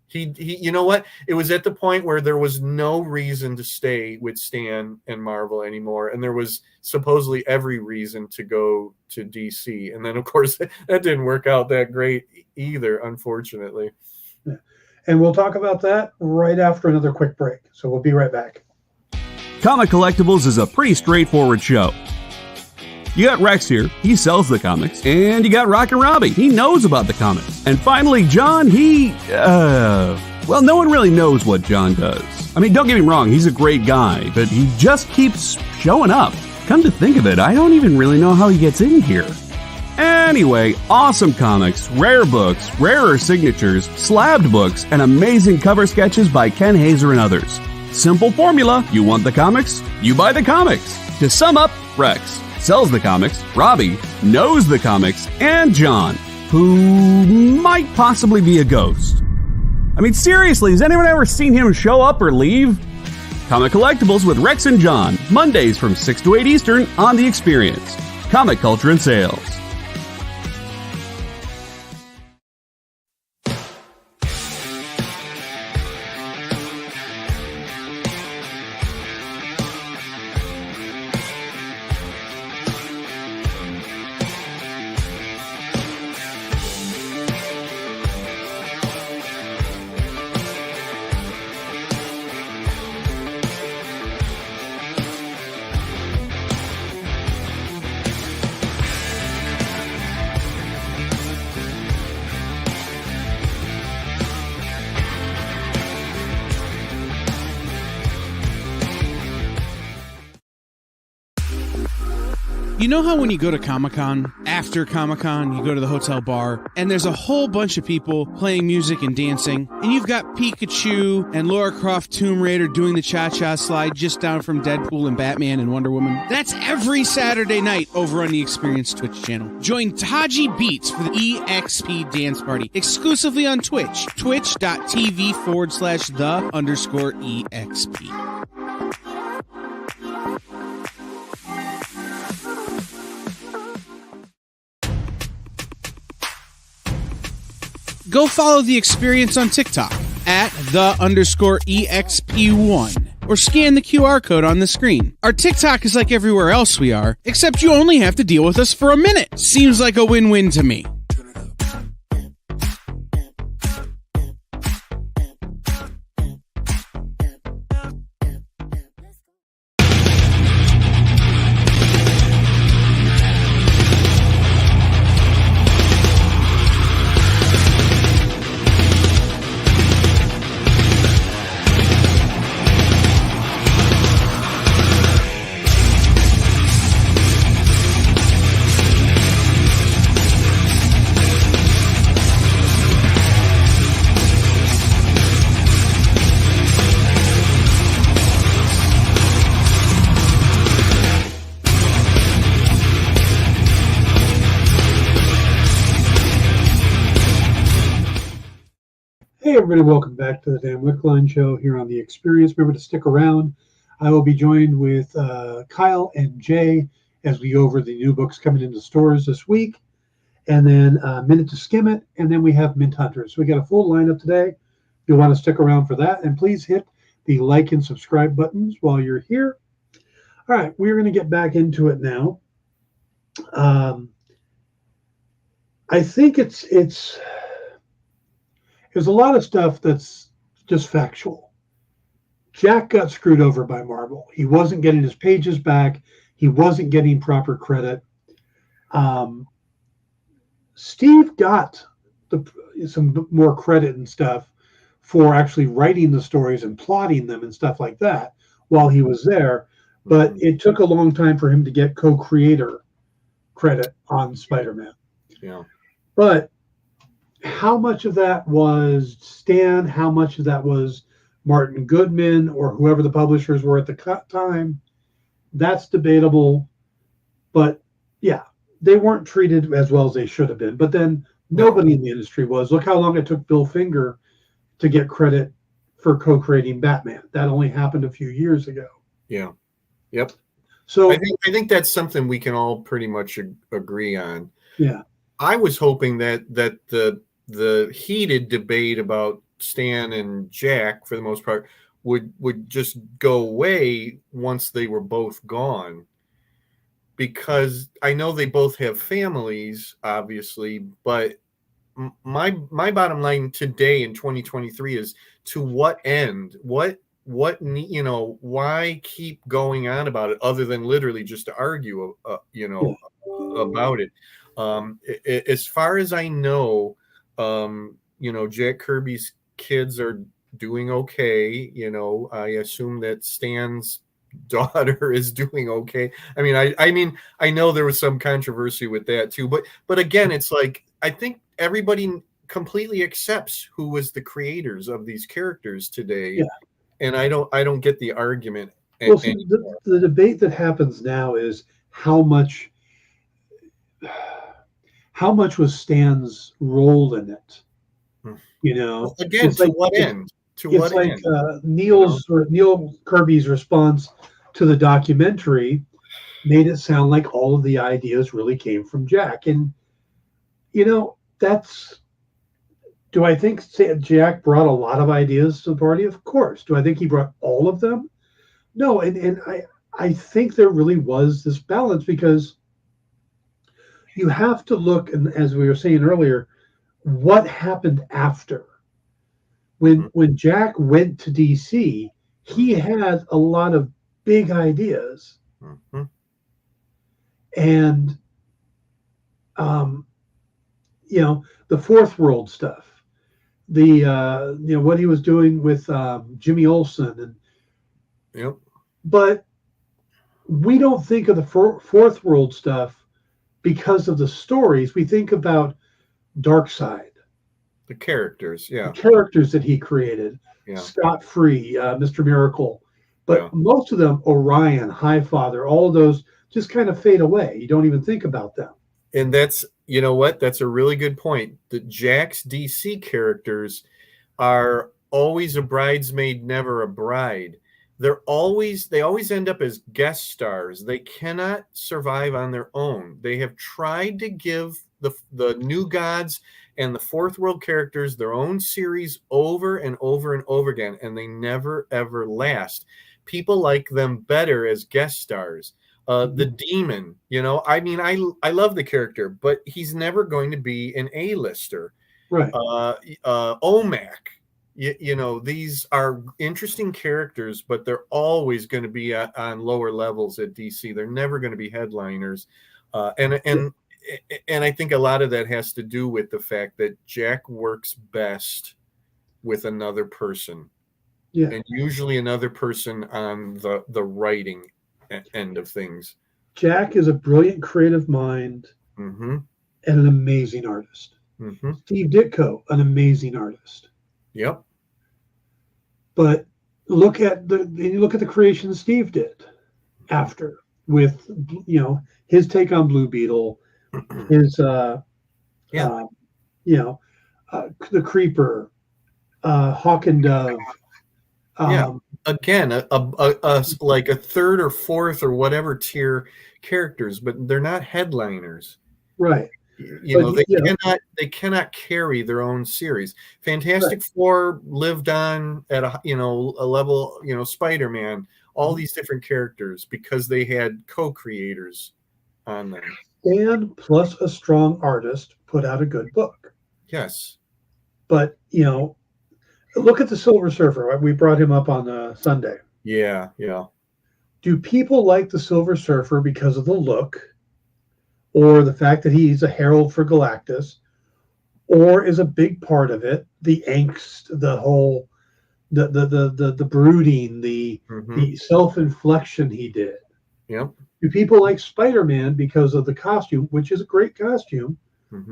Speaker 3: he you know what? It was at the point where there was no reason to stay with Stan and Marvel anymore, and there was supposedly every reason to go to DC. And then, of course, that didn't work out that great either, unfortunately.
Speaker 2: Yeah. And we'll talk about that right after another quick break. So we'll be right back.
Speaker 1: Comic Collectibles is a pretty straightforward show. You got Rex here, he sells the comics, and you got Rockin' Robbie, he knows about the comics. And finally, John, well, no one really knows what John does. I mean, don't get me wrong, he's a great guy, but he just keeps showing up. Come to think of it, I don't even really know how he gets in here. Anyway, awesome comics, rare books, rarer signatures, slabbed books, and amazing cover sketches by Ken Hazer and others. Simple formula, you want the comics, you buy the comics. To sum up, Rex sells the comics, Robbie knows the comics, and John, who might possibly be a ghost. I mean, seriously, has anyone ever seen him show up or leave? Comic Collectibles with Rex and John, Mondays from 6 to 8 Eastern on The Experience. Comic Culture and Sales.
Speaker 4: You know how when you go to Comic-Con, after Comic-Con, you go to the hotel bar, and there's a whole bunch of people playing music and dancing, and you've got Pikachu and Lara Croft Tomb Raider doing the cha-cha slide just down from Deadpool and Batman and Wonder Woman? That's every Saturday night over on the Experience Twitch channel. Join Taji Beats for the EXP Dance Party, exclusively on Twitch, twitch.tv/the_EXP. Go follow The Experience on TikTok at @the_EXP1 or scan the QR code on the screen. Our TikTok is like everywhere else we are, except you only have to deal with us for a minute. Seems like a win-win to me.
Speaker 2: Hey everybody, welcome back to the Dan Wickline Show here on The Experience. Remember to stick around. I will be joined with Kyle and Jay as we go over the new books coming into stores this week. And then a minute to skim it, and then we have Mint Hunters. So we got a full lineup today. You'll want to stick around for that. And please hit the like and subscribe buttons while you're here. All right, we're going to get back into it now. I think there's a lot of stuff that's just factual. Jack got screwed over by Marvel. He wasn't getting his pages back. He wasn't getting proper credit. Steve got some more credit and stuff for actually writing the stories and plotting them and stuff like that while he was there. But it took a long time for him to get co-creator credit on Spider-Man.
Speaker 3: Yeah. But
Speaker 2: how much of that was Stan? How much of that was Martin Goodman or whoever the publishers were at the time? That's debatable. But yeah, they weren't treated as well as they should have been. But then nobody in the industry was. Look how long it took Bill Finger to get credit for co-creating Batman. That only happened a few years ago.
Speaker 3: Yeah. Yep.
Speaker 2: So
Speaker 3: I think that's something we can all pretty much agree on.
Speaker 2: Yeah.
Speaker 3: I was hoping that the heated debate about Stan and Jack, for the most part, would just go away once they were both gone. Because I know they both have families, obviously, but my bottom line today in 2023 is, to what end? What why keep going on about it other than literally just to argue, about it? As far as I know, Jack Kirby's kids are doing okay. I assume that Stan's daughter is doing okay. I mean, I know there was some controversy with that too, but again, it's like, I think everybody completely accepts who was the creators of these characters today.
Speaker 2: Yeah.
Speaker 3: And I don't get the argument.
Speaker 2: Well, so the debate that happens now is how much was Stan's role in it?
Speaker 3: Again, to what end? To what end?
Speaker 2: Neil Kirby's response to the documentary made it sound like all of the ideas really came from Jack. And, do I think Jack brought a lot of ideas to the party? Of course. Do I think he brought all of them? No. And I think there really was this balance, because you have to look, and as we were saying earlier, what happened after. When Jack went to DC, he had a lot of big ideas.
Speaker 3: Mm-hmm.
Speaker 2: And, the Fourth World stuff, what he was doing with Jimmy Olsen.
Speaker 3: Yep.
Speaker 2: But we don't think of the Fourth World stuff because of the stories. We think about Darkseid.
Speaker 3: The characters, yeah.
Speaker 2: The characters that he created.
Speaker 3: Yeah.
Speaker 2: Scott Free, Mr. Miracle. But most of them, Orion, Highfather, all of those just kind of fade away. You don't even think about them.
Speaker 3: And that's, that's a really good point. The Jack's DC characters are always a bridesmaid, never a bride. They always end up as guest stars. They cannot survive on their own. They have tried to give the New Gods and the Fourth World characters their own series over and over and over again, and they never, ever last. People like them better as guest stars. The Demon, I love the character, but he's never going to be an A-lister.
Speaker 2: Right.
Speaker 3: OMAC, these are interesting characters, but they're always going to be on lower levels at DC. They're never going to be headliners. And I think a lot of that has to do with the fact that Jack works best with another person.
Speaker 2: Yeah.
Speaker 3: And usually another person on the writing end of things.
Speaker 2: Jack is a brilliant creative mind and an amazing artist. Steve Ditko, an amazing artist.
Speaker 3: Yep.
Speaker 2: But look at the creation Steve did after, with his take on Blue Beetle, his the Creeper, Hawk and Dove.
Speaker 3: Yeah. Again, like a third or fourth or whatever tier characters, but they're not headliners.
Speaker 2: Right.
Speaker 3: You know,
Speaker 2: But
Speaker 3: they cannot carry their own series. Fantastic Four lived on at a level, Spider-Man, all these different characters because they had co-creators on them.
Speaker 2: And plus a strong artist put out a good book.
Speaker 3: Yes.
Speaker 2: But, look at the Silver Surfer. Right? We brought him up on Sunday.
Speaker 3: Yeah, yeah.
Speaker 2: Do people like the Silver Surfer because of the look, or the fact that he's a herald for Galactus, or is a big part of it the angst, the whole, the brooding, the self-inflection he did?
Speaker 3: Yep.
Speaker 2: Do people like Spider-Man because of the costume, which is a great costume,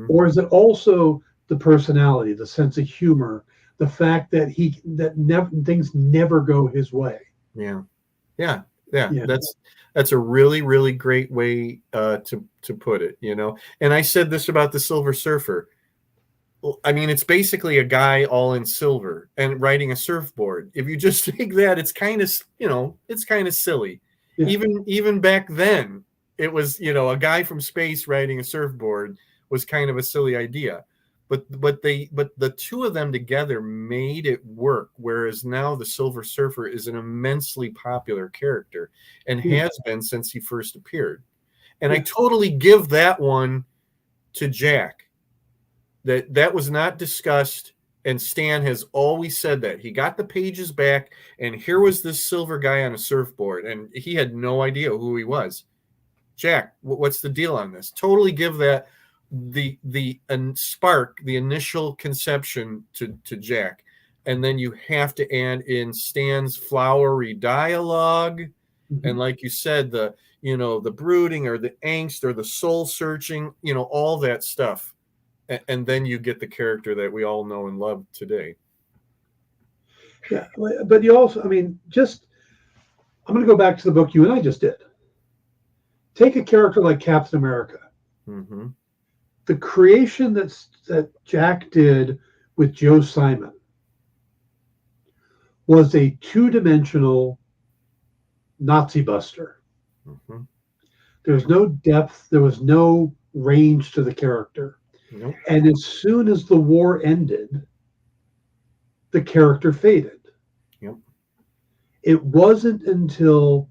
Speaker 2: or is it also the personality, the sense of humor, the fact that things never go his way?
Speaker 3: Yeah. That's a really, really great way to put it, And I said this about the Silver Surfer. I mean, it's basically a guy all in silver and riding a surfboard. If you just take that, it's kind of, it's kind of silly. Yeah. Even back then, it was, a guy from space riding a surfboard was kind of a silly idea. But the two of them together made it work. Whereas now the Silver Surfer is an immensely popular character and has been since he first appeared. And I totally give that one to Jack. That was not discussed, and Stan has always said that. He got the pages back, and here was this silver guy on a surfboard, and he had no idea who he was. Jack, what's the deal on this? Totally give that the spark, the initial conception to Jack, and then you have to add in Stan's flowery dialogue, and like you said, the brooding or the angst or the soul searching, all that stuff. And then you get the character that we all know and love today.
Speaker 2: Yeah, but you also, I'm going to go back to the book you and I just did. Take a character like Captain America. Mm-hmm. The creation that Jack did with Joe Simon was a two-dimensional Nazi buster. Mm-hmm. There was no depth. There was no range to the character. Nope. And as soon as the war ended, the character faded. Yep. It wasn't until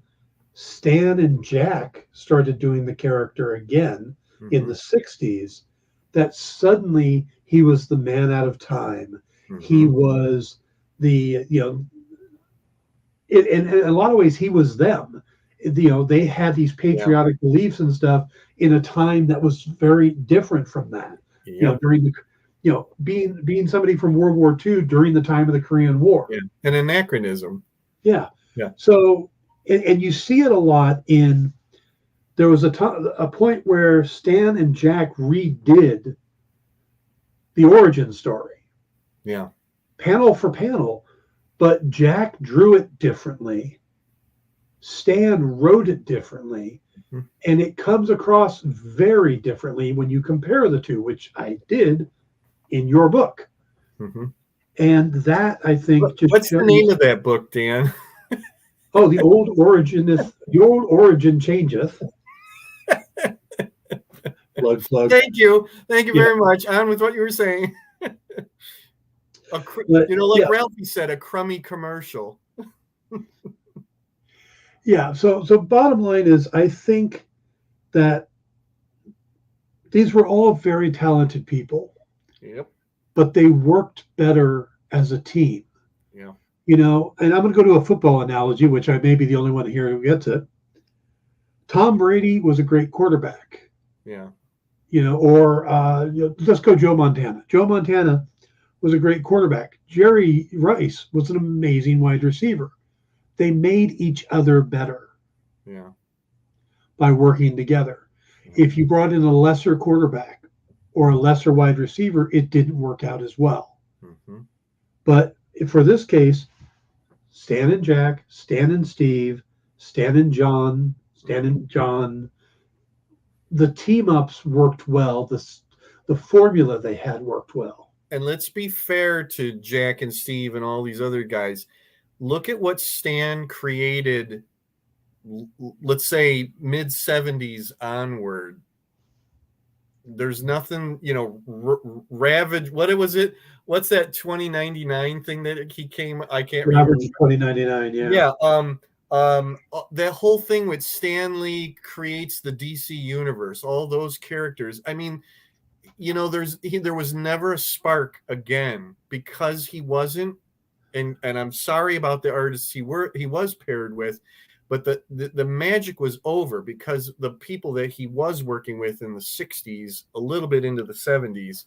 Speaker 2: Stan and Jack started doing the character again in the 60s that suddenly he was the man out of time. He was in a lot of ways, he was them. They had these patriotic beliefs and stuff in a time that was very different from that. Yep. During the, being somebody from World War II during the time of the Korean War.
Speaker 3: Yeah. An anachronism.
Speaker 2: Yeah. Yeah. So, and you see it a lot there was a point where Stan and Jack redid the origin story.
Speaker 3: Yeah.
Speaker 2: Panel for panel, but Jack drew it differently. Stan wrote it differently. And it comes across very differently when you compare the two, which I did in your book. Mm-hmm. And that, I think,
Speaker 3: what's the name of that book, Dan?
Speaker 2: Oh, the old origin changeth. Plug.
Speaker 3: Thank you very much. On with what you were saying. Ralphie said, a crummy commercial.
Speaker 2: Yeah. So bottom line is, I think that these were all very talented people.
Speaker 3: Yep.
Speaker 2: But they worked better as a team.
Speaker 3: Yeah.
Speaker 2: And I'm going to go to a football analogy, which I may be the only one here who gets it. Tom Brady was a great quarterback.
Speaker 3: Yeah.
Speaker 2: Let's go Joe Montana. Joe Montana was a great quarterback. Jerry Rice was an amazing wide receiver. They made each other better.
Speaker 3: Yeah.
Speaker 2: By working together. Yeah. If you brought in a lesser quarterback or a lesser wide receiver, it didn't work out as well. Mm-hmm. But for this case, Stan and Jack, Stan and Steve, Stan and John, the team ups worked well. The formula they had worked well.
Speaker 3: and let's be fair to Jack and Steve and all these other guys. Look at what Stan created, let's say mid-70s onward. There's nothing, Ravage. What was it? What's that 2099 thing that he came? I can't remember.
Speaker 2: Ravage 2099. Yeah.
Speaker 3: Yeah. That whole thing with Stan Lee creates the DC universe, all those characters. I mean, there was never a spark again because he wasn't, and I'm sorry about the artists he was paired with, but the magic was over because the people that he was working with in the 60s, a little bit into the 70s,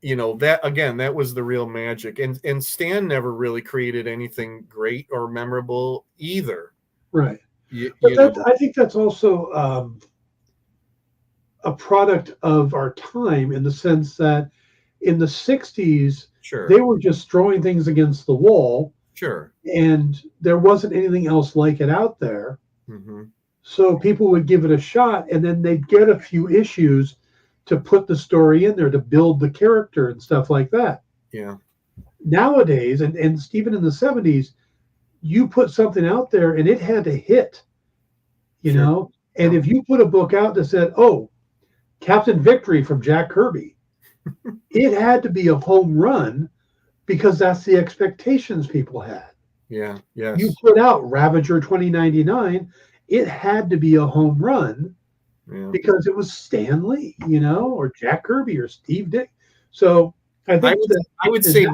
Speaker 3: that was the real magic. And Stan never really created anything great or memorable either.
Speaker 2: Right. I think that's also a product of our time, in the sense that in the 60s,
Speaker 3: sure,
Speaker 2: they were just throwing things against the wall.
Speaker 3: Sure.
Speaker 2: And there wasn't anything else like it out there.
Speaker 3: Mm-hmm.
Speaker 2: So people would give it a shot, and then they'd get a few issues to put the story in there to build the character and stuff like that.
Speaker 3: Yeah.
Speaker 2: Nowadays, and even in the 70s, you put something out there and it had to hit, know? And if you put a book out that said, oh, Captain Victory from Jack Kirby, it had to be a home run, because that's the expectations people had.
Speaker 3: Yeah, yes.
Speaker 2: You put out Ravager 2099, it had to be a home run, because it was Stan Lee, or Jack Kirby or Steve Dick. So I would
Speaker 3: say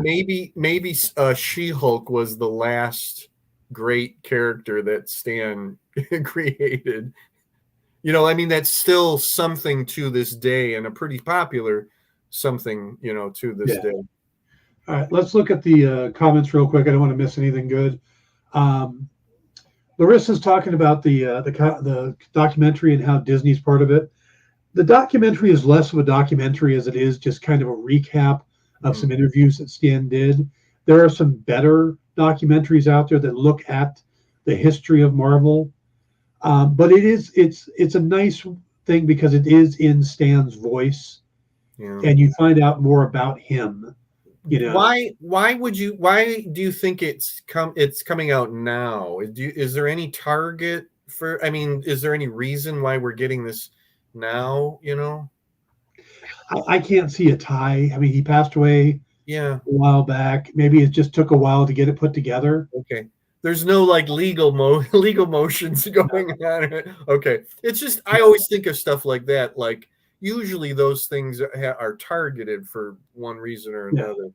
Speaker 3: maybe She-Hulk was the last great character that Stan created. That's still something to this day, and a pretty popular something, to this day.
Speaker 2: All right, let's look at the comments real quick. I don't want to miss anything good. Larissa's talking about the documentary and how Disney's part of it. The documentary is less of a documentary as it is just kind of a recap of some interviews that Stan did. There are some better documentaries out there that look at the history of Marvel, but it's a nice thing because it is in Stan's voice, and you find out more about him.
Speaker 3: Why do you think it's coming out now? Is there any target for? I mean, is there any reason why we're getting this now?
Speaker 2: I can't see a tie. I mean, he passed away a while back. Maybe it just took a while to get it put together.
Speaker 3: Okay. There's no legal motions going on. Okay. It's just I always think of stuff like that. Like, usually those things are targeted for one reason or another.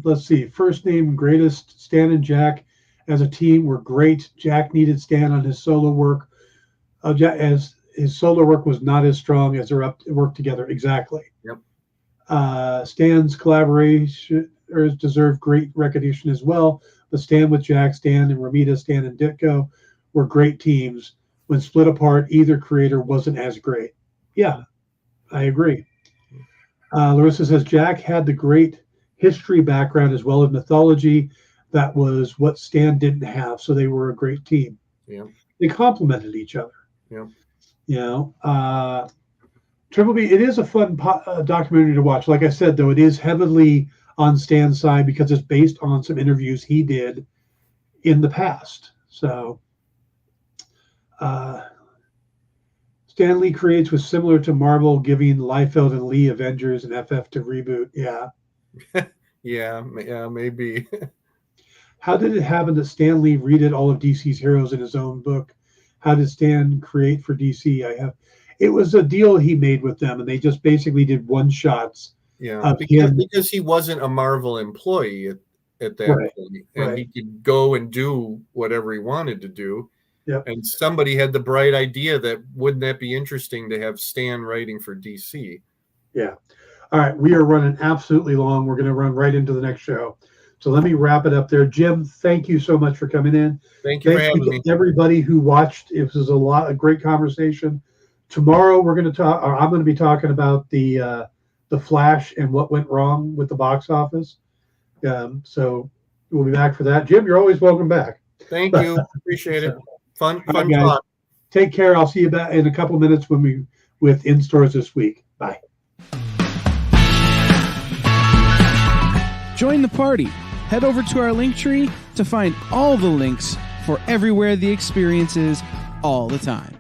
Speaker 2: Let's see. First name greatest. Stan and Jack as a team were great. Jack needed Stan on his solo work, as his solo work was not as strong as their work together. Exactly.
Speaker 3: Yep.
Speaker 2: Stan's collaborators deserve great recognition as well. But Stan with Jack, Stan and Romita, Stan and Ditko were great teams. When split apart, either creator wasn't as great. Yeah, I agree. Larissa says Jack had the great history background as well as mythology. That was what Stan didn't have, so they were a great team.
Speaker 3: Yeah,
Speaker 2: they complemented each other.
Speaker 3: Yeah,
Speaker 2: Triple B. It is a fun documentary to watch. Like I said, though, it is heavily on Stan's side because it's based on some interviews he did in the past. So, Stan Lee creates was similar to Marvel, giving Liefeld and Lee Avengers and FF to reboot. Yeah.
Speaker 3: yeah, maybe.
Speaker 2: How did it happen that Stan Lee redid all of DC's heroes in his own book? How did Stan create for DC? It was a deal he made with them, and they just basically did one shots.
Speaker 3: Yeah, because he wasn't a Marvel employee at that point, and he could go and do whatever he wanted to do.
Speaker 2: Yep.
Speaker 3: And somebody had the bright idea that wouldn't that be interesting to have Stan writing for DC?
Speaker 2: Yeah. All right, we are running absolutely long. We're going to run right into the next show. So let me wrap it up there. Jim, thank you so much for coming in.
Speaker 3: Thank you for having me.
Speaker 2: Everybody who watched, it was a great conversation. Tomorrow I'm going to be talking about the Flash and what went wrong with the box office. So we'll be back for that. Jim, you're always welcome back.
Speaker 3: Thank you. Appreciate it. Fun
Speaker 2: right, guys.
Speaker 3: Talk.
Speaker 2: Take care. I'll see you back in a couple minutes with In Stores this week. Bye.
Speaker 4: Join the party. Head over to our link tree to find all the links for everywhere the experience is all the time.